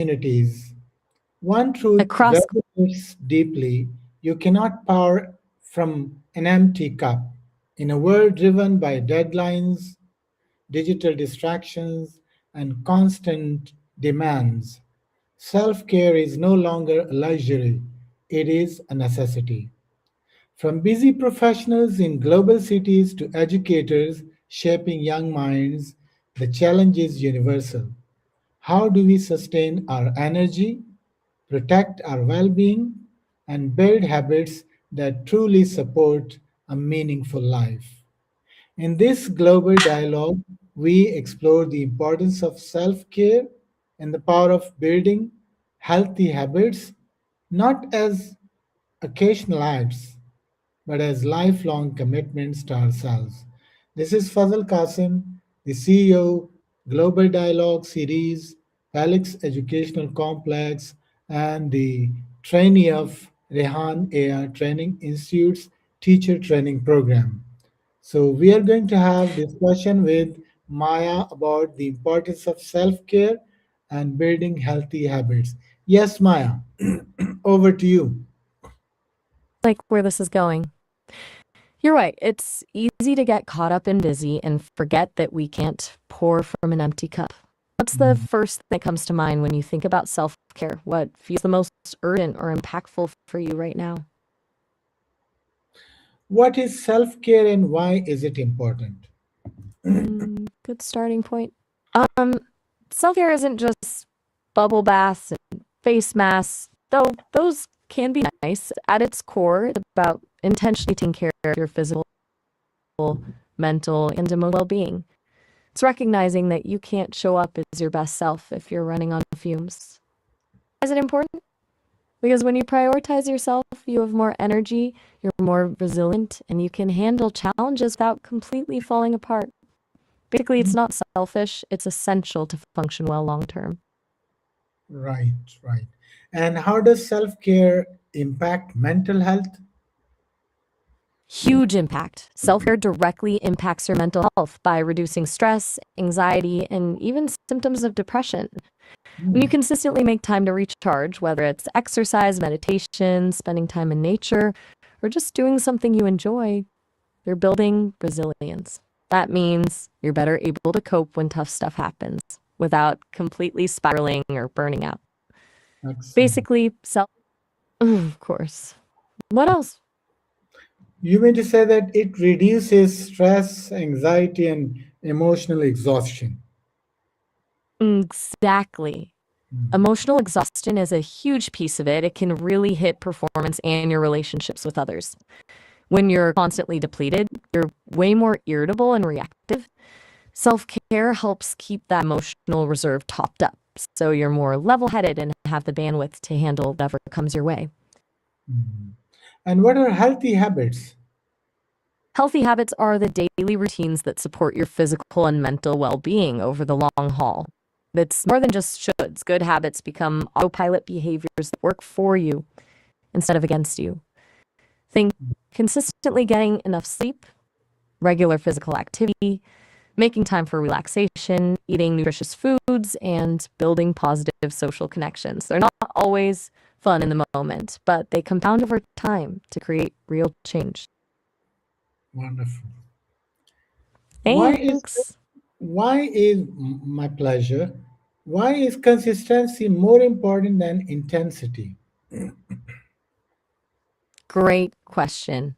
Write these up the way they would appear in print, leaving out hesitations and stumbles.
communities. One truth Across resonates deeply: you cannot pour from an empty cup. In a world driven by deadlines, digital distractions, and constant demands, self care is no longer a luxury, it is a necessity. From busy professionals in global cities to educators shaping young minds, the challenge is universal. How do we sustain our energy, protect our well being, and build habits that truly support a meaningful life? In this global dialogue, we explore the importance of self care and the power of building healthy habits, not as occasional acts, but as lifelong commitments to ourselves. This is Fazal Qasim, the CEO, Global Dialogue Series, Alex Educational Complex, and the trainee of Rehan AI Training Institute's Teacher Training Program. So we are going to have discussion with Maya about the importance of self-care and building healthy habits. Yes, Maya, over to you. like where this is going. You're right. It's easy to get caught up in busy and forget that we can't pour from an empty cup. What's the first thing that comes to mind when you think about self care? What feels the most urgent or impactful for you right now? What is self-care and why is it important? Good starting point. Um, Self care isn't just bubble baths and face masks, though those can be nice. At its core, it's about intentionally taking care of your physical, mental, and emotional well being. It's recognizing that you can't show up as your best self if you're running on fumes. Why is it important? Because when you prioritize yourself, you have more energy, you're more resilient, and you can handle challenges without completely falling apart. Basically, it's not selfish, it's essential to function well long term. Right, right. And how does self-care impact mental health? Huge impact. Self care directly impacts your mental health by reducing stress, anxiety, and even symptoms of depression. When you Hmm. consistently make time to recharge, whether it's exercise, meditation, spending time in nature, or just doing something you enjoy, you're building resilience. That means you're better able to cope when tough stuff happens without completely spiraling or burning out. Excellent. Basically, of course. What else? You mean to say that it reduces stress, anxiety, and emotional exhaustion? Exactly. Emotional exhaustion is a huge piece of it. It can really hit performance and your relationships with others. When you're constantly depleted, you're way more irritable and reactive. Self care helps keep that emotional reserve topped up so you're more level headed and have the bandwidth to handle whatever comes your way. Mhm. And what are healthy habits? Healthy habits are the daily routines that support your physical and mental well being over the long haul. It's more than just shoulds. Good habits become autopilot behaviors that work for you instead of against you. Think consistently getting enough sleep, regular physical activity, making time for relaxation, eating nutritious foods, and building positive social connections. They're not always fun in the moment, but they compound over time to create real change. Wonderful. Why is Thanks. my pleasure? Why is consistency more important than intensity? Great question.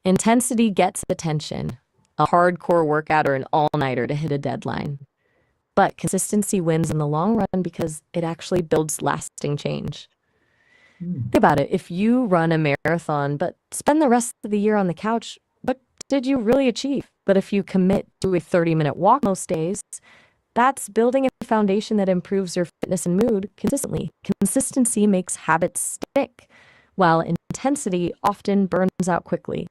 Intensity gets attention, a hardcore workout or an all nighter to hit a deadline. But consistency wins in the long run because it actually builds lasting change. Hmm. Think about it. If you run a marathon but spend the rest of the year on the couch, what did you really achieve? But if you commit to a 30-minute walk most days, that's building a foundation that improves your fitness and mood consistently. Consistency makes habits stick, while intensity often burns out quickly.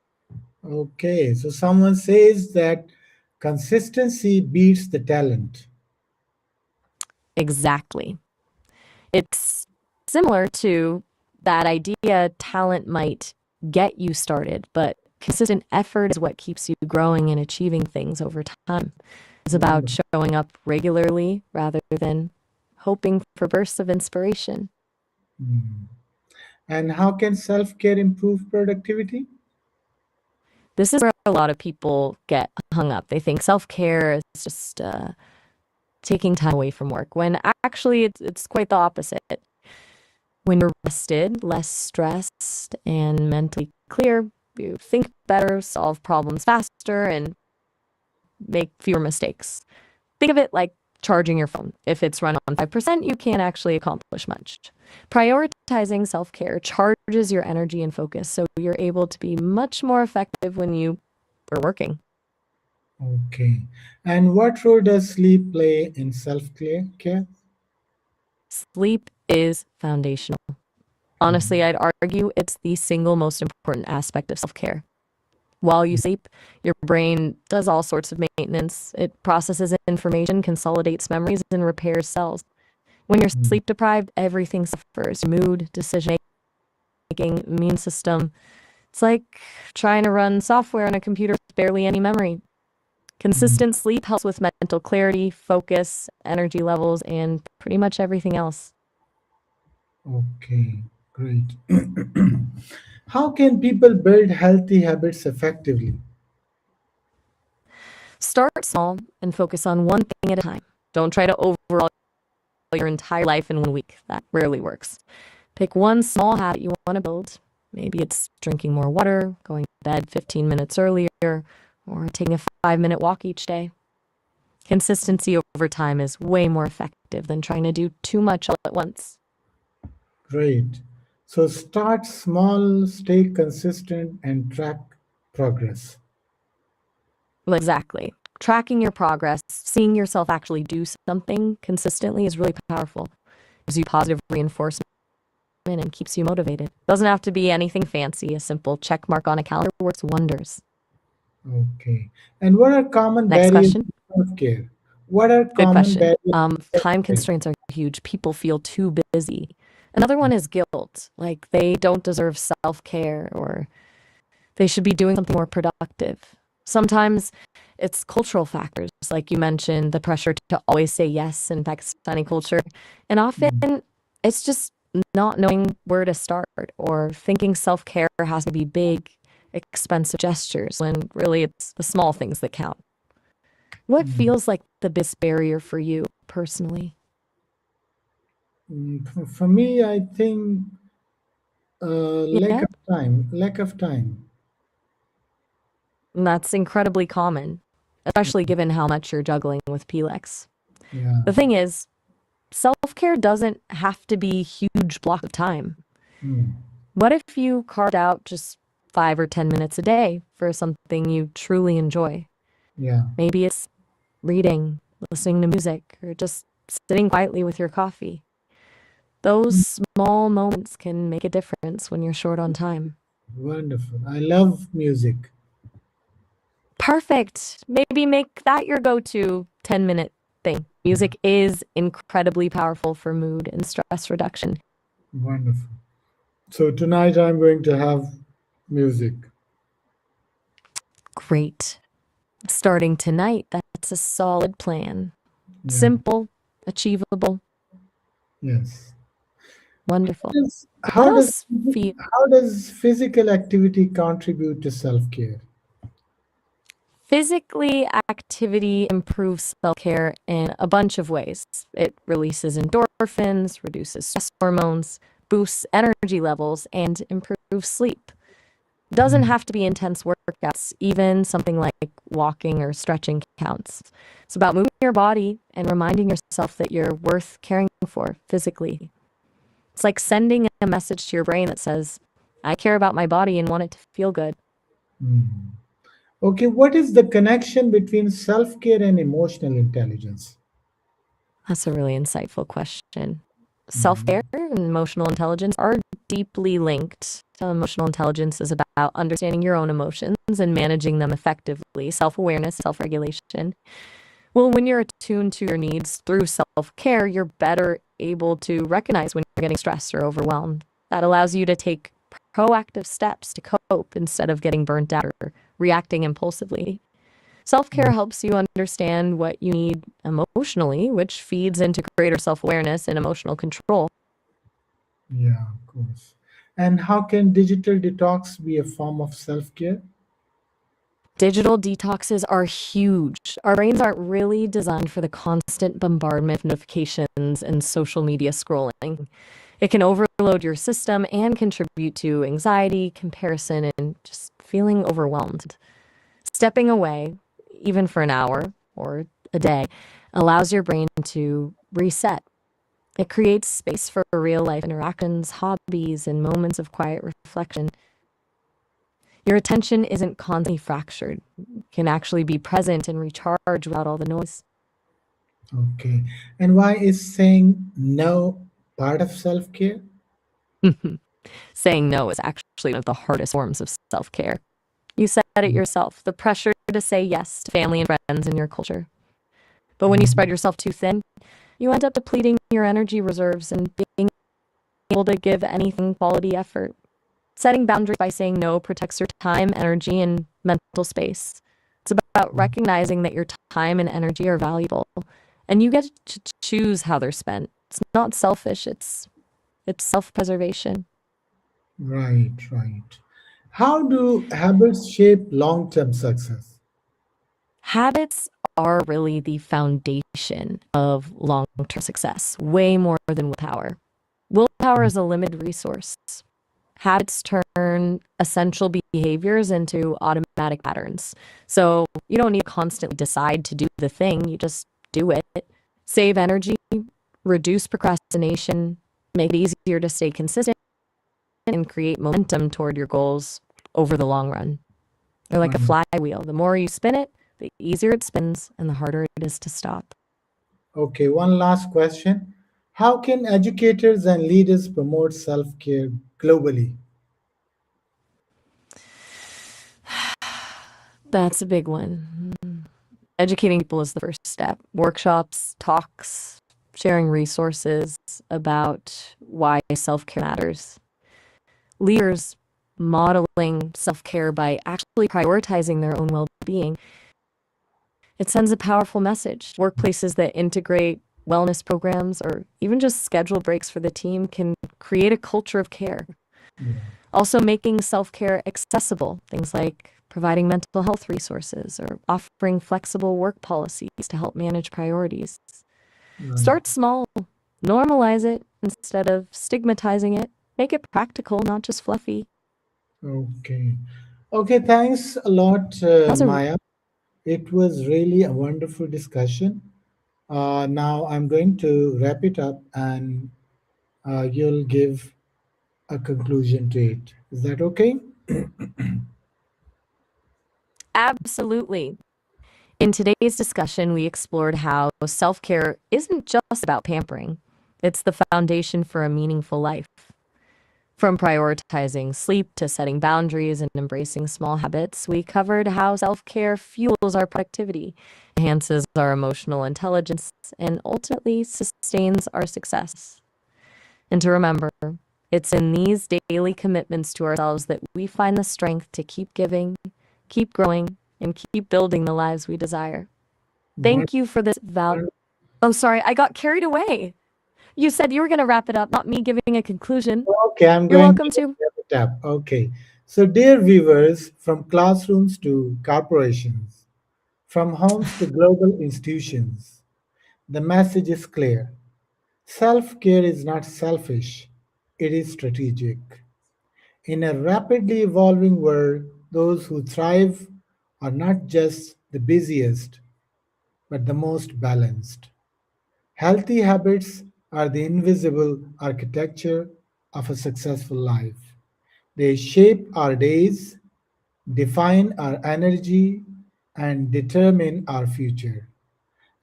Okay, so someone says that consistency beats the talent. Exactly. It's similar to that idea talent might get you started, but consistent effort is what keeps you growing and achieving things over time. It's about Wonderful. showing up regularly rather than hoping for bursts of inspiration. Hmm. And how can self care improve productivity? This is where a lot of people get hung up. They think self care is just taking time away from work, when actually it's quite the opposite. When you're rested, less stressed, and mentally clear, you think better, solve problems faster, and make fewer mistakes. Think of it like charging your phone. If it's run on 5%, you can't actually accomplish much. Prioritizing self care charges your energy and focus, so you're able to be much more effective when you are working. Okay. And what role does sleep play in self care? Sleep is foundational. Honestly, I'd argue it's the single most important aspect of self care. While you sleep, your brain does all sorts of maintenance. It processes information, consolidates memories, and repairs cells. When you're Mm. sleep deprived, everything suffers: mood, decision making, immune system. It's like trying to run software on a computer with barely any memory. Mm. Consistent sleep helps with mental clarity, focus, energy levels, and pretty much everything else. Okay, great. How can people build healthy habits effectively? Start small and focus on one thing at a time. Don't try to overhaul your entire life in 1 week. That rarely works. Pick one small habit you want to build. Maybe it's drinking more water, going to bed 15 minutes earlier, or taking a 5-minute walk each day. Consistency over time is way more effective than trying to do too much all at once. Great. So start small, stay consistent, and track progress. Well, exactly. Tracking your progress, seeing yourself actually do something consistently is really powerful. It gives you positive reinforcement and keeps you motivated. Doesn't have to be anything fancy. A simple check mark on a calendar works wonders. Okay. And what are common Next barriers question. to self care? What are Good common question. barriers to self Time care? constraints are huge. People feel too busy. Another one is guilt, like they don't deserve self care or they should be doing something more productive. Sometimes it's cultural factors, like you mentioned, the pressure to always say yes in Pakistani culture. And often it's just not knowing where to start or thinking self care has to be big, expensive gestures when really it's the small things that count. What Mm. feels like the biggest barrier for you personally? For me, I think lack Yeah, of time. Lack of time. and that's incredibly common, especially given how much you're juggling with PLEX. Yeah. The thing is, self care doesn't have to be huge block of time. Mm. What if you carved out just 5 or 10 minutes a day for something you truly enjoy? Yeah. Maybe it's reading, listening to music, or just sitting quietly with your coffee. Those small moments can make a difference when you're short on time. Wonderful. I love music. Perfect. Maybe make that your go to 10-minute thing. Music is incredibly powerful for mood and stress reduction. Wonderful. So tonight I'm going to have music. Great. Starting tonight, that's a solid plan. Yeah. Simple, achievable, Yes. wonderful. How What does else feel how does physical activity contribute to self-care? physically activity improves self-care in a bunch of ways. It releases endorphins, reduces stress hormones, boosts energy levels, and improves sleep. Doesn't Mm. have to be intense workouts, even something like walking or stretching counts. It's about moving your body and reminding yourself that you're worth caring for physically. It's like sending a message to your brain that says, I care about my body and want it to feel good. Mm. Okay, what is the connection between self-care and emotional intelligence? That's a really insightful question. Self care Mm. and emotional intelligence are deeply linked. Emotional intelligence is about understanding your own emotions and managing them effectively, self awareness, self regulation. Well, when you're attuned to your needs through self care, you're better able to recognize when you're getting stressed or overwhelmed. That allows you to take proactive steps to cope instead of getting burnt out or reacting impulsively. Self care helps you understand what you need emotionally, which feeds into greater self awareness and emotional control. Yeah, of course. And how can digital detox be a form of self care? Digital detoxes are huge. Our brains aren't really designed for the constant bombardment of notifications and social media scrolling. It can overload your system and contribute to anxiety, comparison, and just feeling overwhelmed. Stepping away, even for an hour or a day, allows your brain to reset. It creates space for real life interactions, hobbies, and moments of quiet reflection. Your attention isn't constantly fractured. You can actually be present and recharge without all the noise. Okay. And why is saying no part of self care? Saying no is actually one of the hardest forms of self care. You said it yourself, the pressure to say yes to family and friends in your culture. But when you spread yourself too thin, you end up depleting your energy reserves and being able to give anything quality effort. Setting boundaries by saying no protects your time, energy, and mental space. It's about recognizing that your time and energy are valuable, and you get to choose how they're spent. It's not selfish, it's self-preservation. Right, right. How do habits shape long term success? Habits are really the foundation of long-term success, way more than willpower. Willpower is a limited resource. Habits turn essential behaviors into automatic patterns. So you don't need to constantly decide to do the thing, you just do it. Save energy, reduce procrastination, make it easier to stay consistent, and create momentum toward your goals over the long run. They're like a Right. flywheel. The more you spin it, the easier it spins and the harder it is to stop. Okay, one last question. How can educators and leaders promote self care globally? That's a big one. Educating people is the first step. Workshops, talks, sharing resources about why self care matters. Leaders modeling self care by actually prioritizing their own well being. It sends a powerful message. Workplaces that integrate wellness programs or even just schedule breaks for the team can create a culture of care. Yeah, Also, making self care accessible, things like providing mental health resources or offering flexible work policies to help manage priorities. right. Start small, normalize it instead of stigmatizing it. Make it practical, not just fluffy. Okay. Okay, thanks a lot, That's a Maya. It was really a wonderful discussion. Now I'm going to wrap it up and you'll give a conclusion to it. Is that okay? absolutely. In today's discussion, we explored how self care isn't just about pampering, it's the foundation for a meaningful life. From prioritizing sleep to setting boundaries and embracing small habits, we covered how self care fuels our productivity, enhances our emotional intelligence, and ultimately sustains our success. And to remember, it's in these daily commitments to ourselves that we find the strength to keep giving, keep growing, and keep building the lives we desire. One, Thank you for this val. one- Oh, sorry, I got carried away. You said you were going to wrap it up, not me giving a conclusion. okay, I'm You're going welcome to to. wrap it up. Okay. So, dear viewers, from classrooms to corporations, from homes to global institutions, the message is clear. Self care is not selfish, it is strategic. In a rapidly evolving world, those who thrive are not just the busiest, but the most balanced. Healthy habits are the invisible architecture of a successful life. They shape our days, define our energy, and determine our future.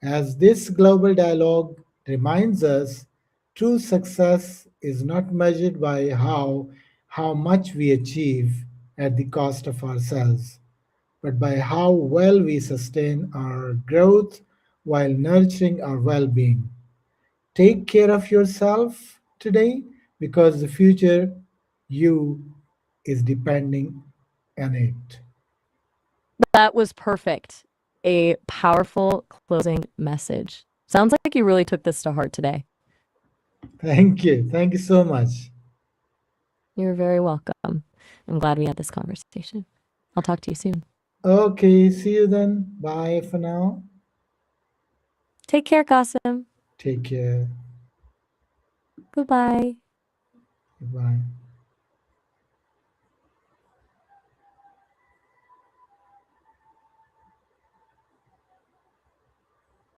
As this global dialogue reminds us, true success is not measured by how much we achieve at the cost of ourselves, but by how well we sustain our growth while nurturing our well being. Take care of yourself today because the future you is depending on it. That was perfect. a powerful closing message. Sounds like you really took this to heart today. Thank you. Thank you so much. You're very welcome. I'm glad we had this conversation. I'll talk to you soon. Okay, see you then. Bye for now. Take care, Qasim. Take care. Goodbye. Bye.